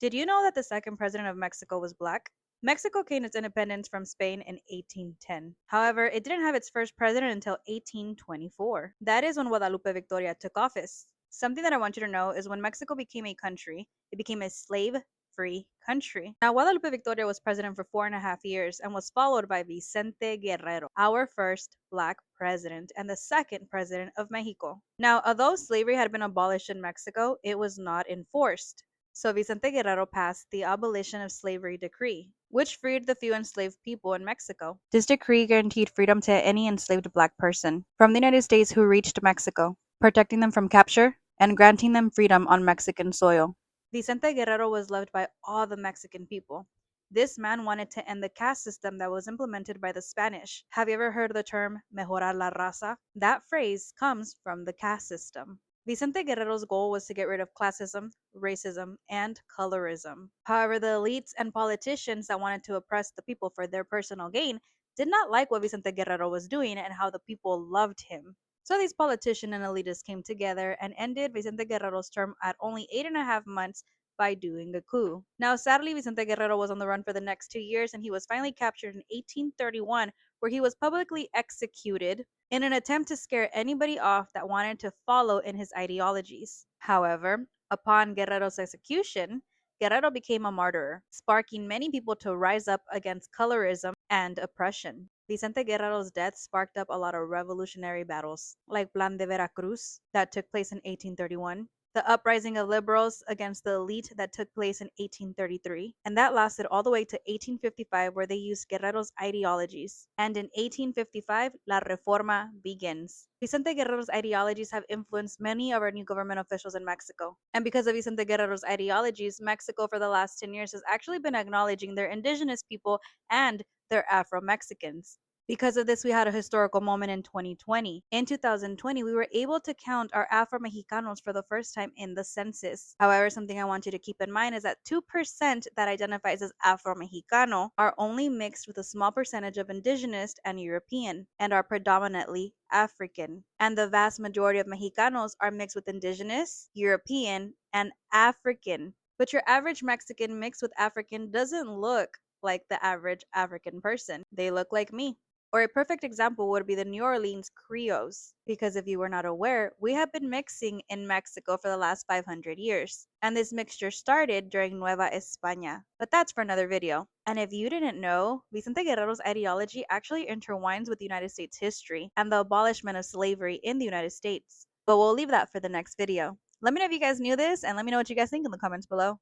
Did you know that the second president of Mexico was black? Mexico gained its independence from Spain in 1810. However, it didn't have its first president until 1824. That is when Guadalupe Victoria took office. Something that I want you to know is when Mexico became a country, it became a slave free country. Now, Guadalupe Victoria was president for 4.5 years and was followed by Vicente Guerrero, our first black president and the second president of Mexico. Now, although slavery had been abolished in Mexico, it was not enforced. So Vicente Guerrero passed the Abolition of Slavery Decree, which freed the few enslaved people in Mexico. This decree guaranteed freedom to any enslaved black person from the United States who reached Mexico, protecting them from capture and granting them freedom on Mexican soil. Vicente Guerrero was loved by all the Mexican people. This man wanted to end the caste system that was implemented by the Spanish. Have you ever heard the term mejorar la raza? That phrase comes from the caste system. Vicente Guerrero's goal was to get rid of classism, racism, and colorism. However, the elites and politicians that wanted to oppress the people for their personal gain did not like what Vicente Guerrero was doing and how the people loved him. So these politicians and elitists came together and ended Vicente Guerrero's term at only 8.5 months by doing a coup. Now, sadly, Vicente Guerrero was on the run for the next 2 years and he was finally captured in 1831, where he was publicly executed in an attempt to scare anybody off that wanted to follow in his ideologies. However, upon Guerrero's execution, Guerrero became a martyr, sparking many people to rise up against colorism and oppression. Vicente Guerrero's death sparked up a lot of revolutionary battles, like Plan de Veracruz, that took place in 1831, the uprising of liberals against the elite that took place in 1833, and that lasted all the way to 1855, where they used Guerrero's ideologies. And in 1855, La Reforma begins. Vicente Guerrero's ideologies have influenced many of our new government officials in Mexico. And because of Vicente Guerrero's ideologies, Mexico for the last 10 years has actually been acknowledging their indigenous people and their Afro Mexicans. Because of this, we had a historical moment in 2020. In 2020, we were able to count our Afro Mexicanos for the first time in the census. However, something I want you to keep in mind is that 2% that identifies as Afro Mexicano are only mixed with a small percentage of indigenous and European, and are predominantly African. And the vast majority of Mexicanos are mixed with indigenous, European, and African. But your average Mexican mixed with African doesn't look like the average African person. They look like me. Or a perfect example would be the New Orleans Creoles, because if you were not aware, we have been mixing in Mexico for the last 500 years, and this mixture started during Nueva España. But that's for another video. And if you didn't know, Vicente Guerrero's ideology actually intertwines with the United States history and the abolishment of slavery in the United States. But we'll leave that for the next video. Let me know if you guys knew this, and let me know what you guys think in the comments below.